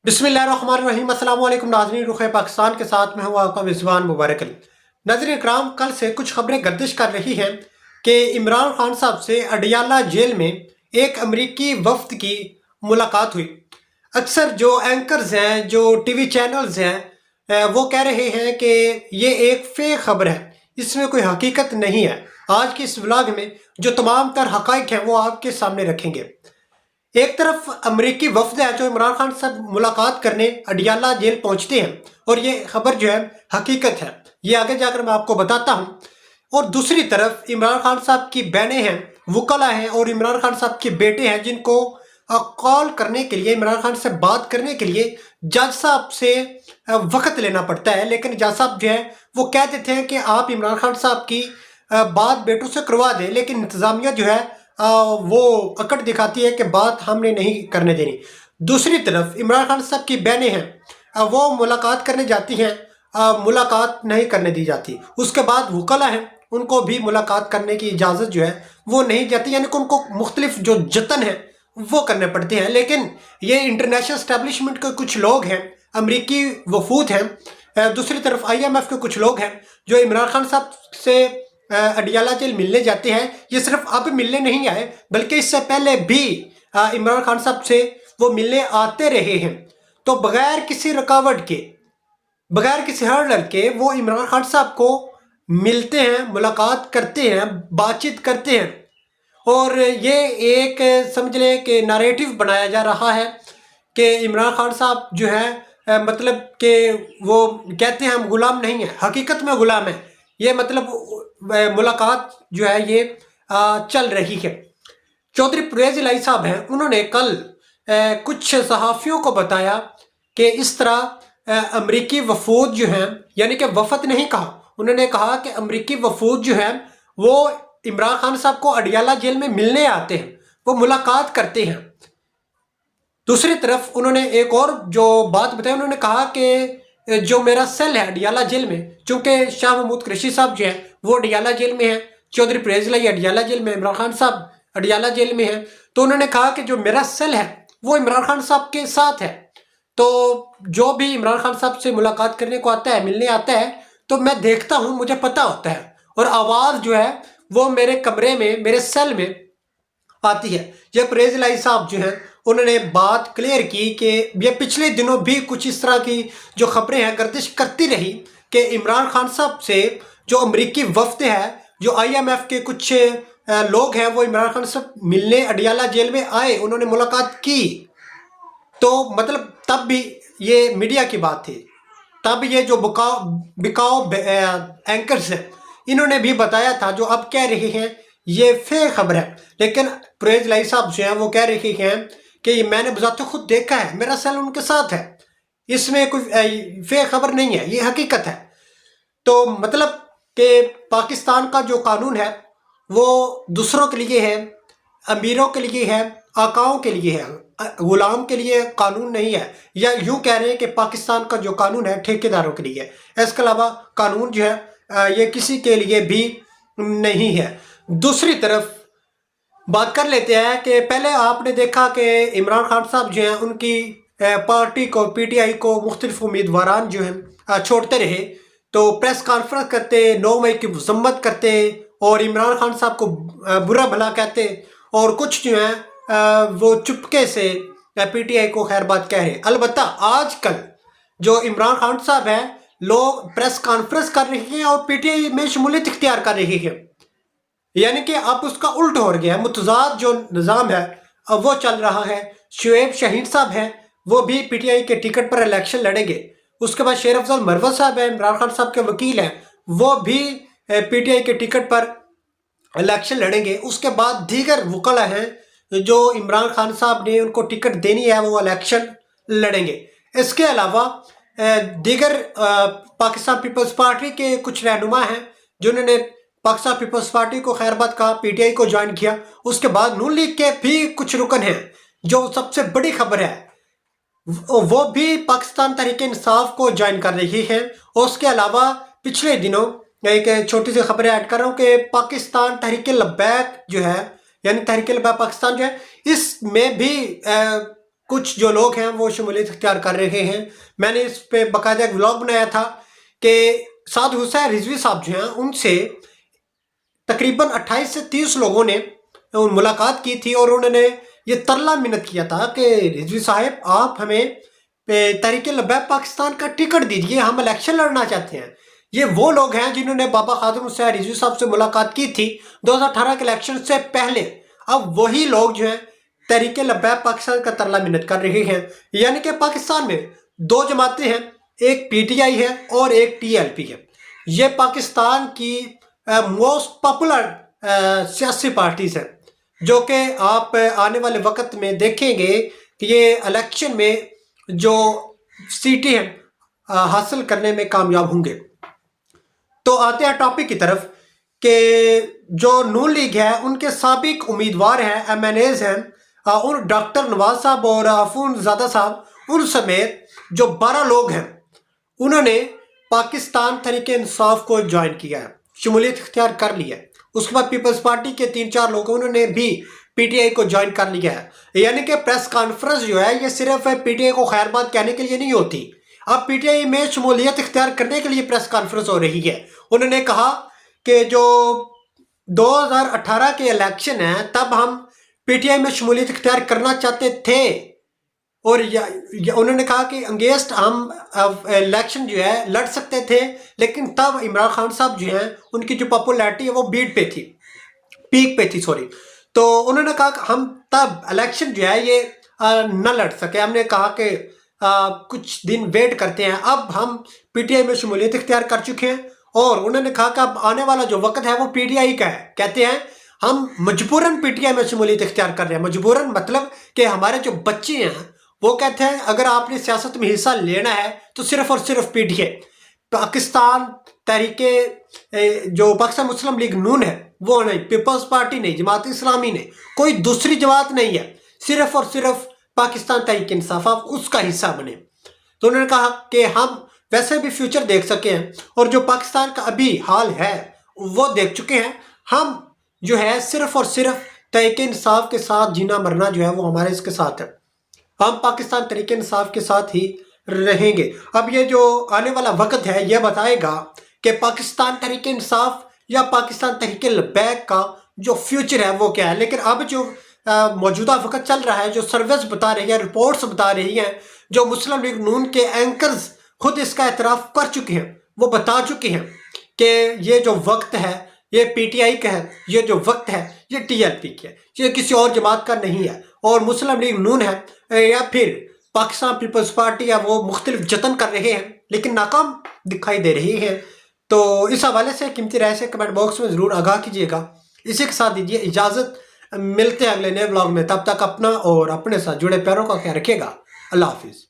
बिस्मिल्लाहिर्रहमानिर्रहीम। अस्सलाम वालेकुम नाज़रीन, रुख़ पाकिस्तान के साथ मैं हूँ आपका मेज़बान मुबारक अली। नाज़रीन इकराम, कल से कुछ खबरें गर्दिश कर रही हैं कि इमरान खान साहब से अडियाला जेल में एक अमरीकी वफ़द की मुलाकात हुई। अक्सर जो एंकर्स हैं, जो टीवी चैनल्स हैं, वो कह रहे हैं कि ये एक फेक खबर है, इसमें कोई हकीकत नहीं है। आज के इस व्लॉग में जो तमाम तर हक़ाइक़ हैं वो आपके सामने रखेंगे। एक तरफ अमेरिकी वफद है जो इमरान खान से मुलाकात करने अडियाला जेल पहुंचते हैं और ये खबर जो है हकीकत है, ये आगे जाकर मैं आपको बताता हूं। और दूसरी तरफ इमरान खान साहब की बहनें हैं, वकला हैं और इमरान खान साहब के बेटे हैं जिनको कॉल करने के लिए, इमरान खान से बात करने के लिए जज साहब से वक्त लेना पड़ता है। लेकिन जज साहब जो है वो कह देते हैं कि आप इमरान खान साहब की बात बेटों से करवा दें, लेकिन इंतज़ामिया जो है वो अकड़ दिखाती है कि बात हमने नहीं करने देनी। दूसरी तरफ इमरान खान साहब की बहनें हैं, वो मुलाकात करने जाती हैं, मुलाकात नहीं करने दी जाती। उसके बाद वकला हैं, उनको भी मुलाकात करने की इजाज़त जो है वो नहीं जाती, यानी कि उनको मुख्तलिफ जो जतन है वो करने पड़ते हैं। लेकिन ये इंटरनेशनल इस्टेब्लिशमेंट के कुछ लोग हैं, अमरीकी वफूद हैं, दूसरी तरफ IMF के कुछ लोग हैं जो इमरान खान साहब से अडियाला जेल मिलने जाते हैं। ये सिर्फ अब मिलने नहीं आए बल्कि इससे पहले भी इमरान खान साहब से वो मिलने आते रहे हैं। तो बगैर किसी रुकावट के, बगैर किसी हर्डल के वो इमरान खान साहब को मिलते हैं, मुलाकात करते हैं, बातचीत करते हैं। और ये एक समझ लें कि नैरेटिव बनाया जा रहा है कि इमरान खान साहब जो है मतलब कि वो कहते हैं हम गुलाम नहीं हैं, हकीकत में गुलाम है। ये मतलब मुलाकात जो है ये चल रही है। चौधरी परवेज़ इलाही साहब हैं, उन्होंने कल कुछ सहाफ़ियों को बताया कि इस तरह अमरीकी वफूद जो हैं, यानी कि वफद नहीं कहा, उन्होंने कहा कि अमरीकी वफूद जो हैं वो इमरान खान साहब को अडियाला जेल में मिलने आते हैं, वो मुलाकात करते हैं। दूसरी तरफ उन्होंने एक और जो बात बताई, उन्होंने कहा कि जो मेरा सेल है अडियाला जेल में, चूंकि शाह महमूद कुरैशी साहब जो है वो अडियाला जेल में है, चौधरी परवेज़ इलाही अडियाला जेल में, इमरान खान साहब अडियाला जेल में है, तो उन्होंने कहा कि जो मेरा सेल है वो इमरान खान साहब के साथ है। तो जो भी इमरान खान साहब से मुलाकात करने को आता है, मिलने आता है, तो मैं देखता हूँ, मुझे पता होता है, और आवाज़ जो है वो मेरे कमरे में, मेरे सेल में आती है। ये परवेज़ इलाही साहब जो हैं उन्होंने बात क्लियर की कि ये पिछले दिनों भी कुछ इस तरह की जो खबरें हैं गर्दिश करती रही कि इमरान खान साहब से जो अमरीकी वफद है, जो IMF के कुछ लोग हैं, वो इमरान खान साहब मिलने अडियाला जेल में आए, उन्होंने मुलाकात की। तो मतलब तब भी ये मीडिया की बात थी, तब ये जो बिकाओ एंकर्स हैं इन्होंने भी बताया था, जो अब कह रहे हैं ये फेक खबर है। लेकिन परवेज़ इलाही साहब जो हैं वो कह रहे हैं कि ये मैंने बज़ाते खुद देखा है, मेरा सेल उनके साथ है, इसमें कोई फेक खबर नहीं है, ये हकीकत है। तो मतलब कि पाकिस्तान का जो कानून है वो दूसरों के लिए है, अमीरों के लिए है, आकाओं के लिए है, गुलाम के लिए कानून नहीं है। या यूं कह रहे हैं कि पाकिस्तान का जो कानून है ठेकेदारों के लिए है, इसके अलावा कानून जो है ये किसी के लिए भी नहीं है। दूसरी तरफ बात कर लेते हैं कि पहले आपने देखा कि इमरान खान साहब जो हैं उनकी पार्टी को, PTI को मुख्तलिफ उम्मीदवारान जो हैं छोड़ते रहे, तो प्रेस कॉन्फ्रेंस करते, 9 मई की मजम्मत करते और इमरान खान साहब को बुरा भला कहते, और कुछ जो हैं वो चुपके से PTI को खैरबाद कह रहे। अलबत्ता आजकल जो इमरान खान साहब हैं, लोग प्रेस कॉन्फ्रेंस कर रहे हैं और PTI में शमूलियत इख्तियार कर रही है, यानी कि अब उसका उल्ट हो गया है। मुतजाद जो निज़ाम है अब वो चल रहा है। शुएब शाहीन साहब हैं, वो भी PTI के टिकट पर इलेक्शन लड़ेंगे। उसके बाद शेर अफजल मरवत साहब हैं, इमरान खान साहब के वकील हैं, वो भी PTI के टिकट पर इलेक्शन लड़ेंगे। उसके बाद दीगर वकला हैं जो इमरान खान साहब ने उनको टिकट देनी है, वो इलेक्शन लड़ेंगे। इसके अलावा दीगर पाकिस्तान पीपल्स पार्टी के कुछ रहनुमा हैं जिन्होंने पाकिस्तान पीपल्स पार्टी को खैरबाद कहा, PTI को ज्वाइन किया। उसके बाद नून लीग के भी कुछ रुकन हैं। जो सबसे बड़ी खबर है वो भी पाकिस्तान तहरीक इंसाफ को ज्वाइन कर रही है। और उसके अलावा पिछले दिनों एक छोटी सी खबर ऐड कर रहा हूँ कि पाकिस्तान तहरीक लब्बैक जो है, यानी तहरीक लब्बैक पाकिस्तान जो है, इसमें भी کچھ جو لوگ ہیں وہ شمولیت اختیار کر رہے ہیں. میں نے اس پہ باقاعدہ ایک ولاگ بنایا تھا کہ سعد حسین رضوی صاحب جو ہیں ان سے تقریباً 28 سے 30 لوگوں نے ملاقات کی تھی اور انہوں نے یہ ترلا منت کیا تھا کہ رضوی صاحب آپ ہمیں تحریک لبیک پاکستان کا ٹکٹ دیجیے، ہم الیکشن لڑنا چاہتے ہیں. یہ وہ لوگ ہیں جنہوں نے بابا خادم حسین رضوی صاحب سے ملاقات کی تھی 2018 کے الیکشن سے پہلے. اب وہی لوگ جو ہیں تحریک لبیک پاکستان کا ترلا منت کر رہے ہیں. یعنی کہ پاکستان میں دو جماعتیں ہیں، ایک پی ٹی آئی ہے اور ایک ٹی ایل پی ہے. یہ پاکستان کی موسٹ پاپولر سیاسی پارٹیز ہیں جو کہ آپ آنے والے وقت میں دیکھیں گے کہ یہ الیکشن میں جو سیٹیں ہیں حاصل کرنے میں کامیاب ہوں گے. تو آتے ہیں ٹاپک کی طرف کہ جو نون لیگ ہے ان کے سابق امیدوار ہیں، ایم این ایز ہیں، اور ڈاکٹر نواز صاحب اور عفون زادہ صاحب ان سمیت جو 12 لوگ ہیں انہوں نے پاکستان تحریک انصاف کو جوائن کیا ہے، شمولیت اختیار کر لی ہے. اس کے بعد پیپلز پارٹی کے 3-4 لوگ انہوں نے بھی پی ٹی آئی کو جوائن کر لیا ہے. یعنی کہ پریس کانفرنس جو ہے یہ صرف پی ٹی آئی کو خیر بات کہنے کے لیے نہیں ہوتی، اب پی ٹی آئی میں شمولیت اختیار کرنے کے لیے پریس کانفرنس ہو رہی ہے. انہوں نے کہا کہ جو 2018 کے الیکشن ہیں تب ہم پی ٹی آئی میں شمولیت اختیار کرنا چاہتے تھے، اور انہوں نے کہا کہ انگیسٹ ہم الیکشن جو ہے لڑ سکتے تھے، لیکن تب عمران خان صاحب جو ہیں ان کی جو پاپولیرٹی ہے وہ پیک پہ تھی تو انہوں نے کہا کہ ہم تب الیکشن جو ہے یہ نہ لڑ سکے. ہم نے کہا کہ کچھ دن ویٹ کرتے ہیں. اب ہم پی ٹی آئی میں شمولیت اختیار کر چکے ہیں اور انہوں نے کہا کہ اب آنے والا جو وقت ہے وہ پی ٹی آئی کا ہے. کہتے ہیں ہم مجبوراً پی ٹی آئی میں شمولیت اختیار کر رہے ہیں. مجبوراً مطلب کہ ہمارے جو بچے ہیں وہ کہتے ہیں اگر آپ نے سیاست میں حصہ لینا ہے تو صرف اور صرف پی ٹی آئی. پاکستان تحریک جو پاکستان مسلم لیگ نون ہے وہ نہیں، پیپلز پارٹی نہیں، جماعت اسلامی نہیں، کوئی دوسری جماعت نہیں ہے، صرف اور صرف پاکستان تحریک انصاف، آپ اس کا حصہ بنے. تو انہوں نے کہا کہ ہم ویسے بھی فیوچر دیکھ سکے ہیں اور جو پاکستان کا ابھی حال ہے وہ دیکھ چکے ہیں. ہم جو ہے صرف اور صرف تحریک انصاف کے ساتھ جینا مرنا جو ہے وہ ہمارے اس کے ساتھ ہے. ہم پاکستان تحریک انصاف کے ساتھ ہی رہیں گے. اب یہ جو آنے والا وقت ہے یہ بتائے گا کہ پاکستان تحریک انصاف یا پاکستان تحریک لبیک کا جو فیوچر ہے وہ کیا ہے. لیکن اب جو موجودہ وقت چل رہا ہے، جو سروس بتا رہی ہے، رپورٹس بتا رہی ہیں، جو مسلم لیگ نون کے اینکرز خود اس کا اعتراف کر چکے ہیں، وہ بتا چکے ہیں کہ یہ جو وقت ہے یہ پی ٹی آئی کا ہے، یہ جو وقت ہے یہ ٹی ایل پی کا ہے، یہ کسی اور جماعت کا نہیں ہے. اور مسلم لیگ نون ہے یا پھر پاکستان پیپلز پارٹی ہے وہ مختلف جتن کر رہے ہیں لیکن ناکام دکھائی دے رہی ہیں. تو اس حوالے سے قیمتی رائے سے کمنٹ باکس میں ضرور آگاہ کیجیے گا. اسی کے ساتھ دیجیے اجازت، ملتے ہیں اگلے نئے ولاگ میں. تب تک اپنا اور اپنے ساتھ جڑے پیاروں کا خیال رکھیے گا. اللہ حافظ.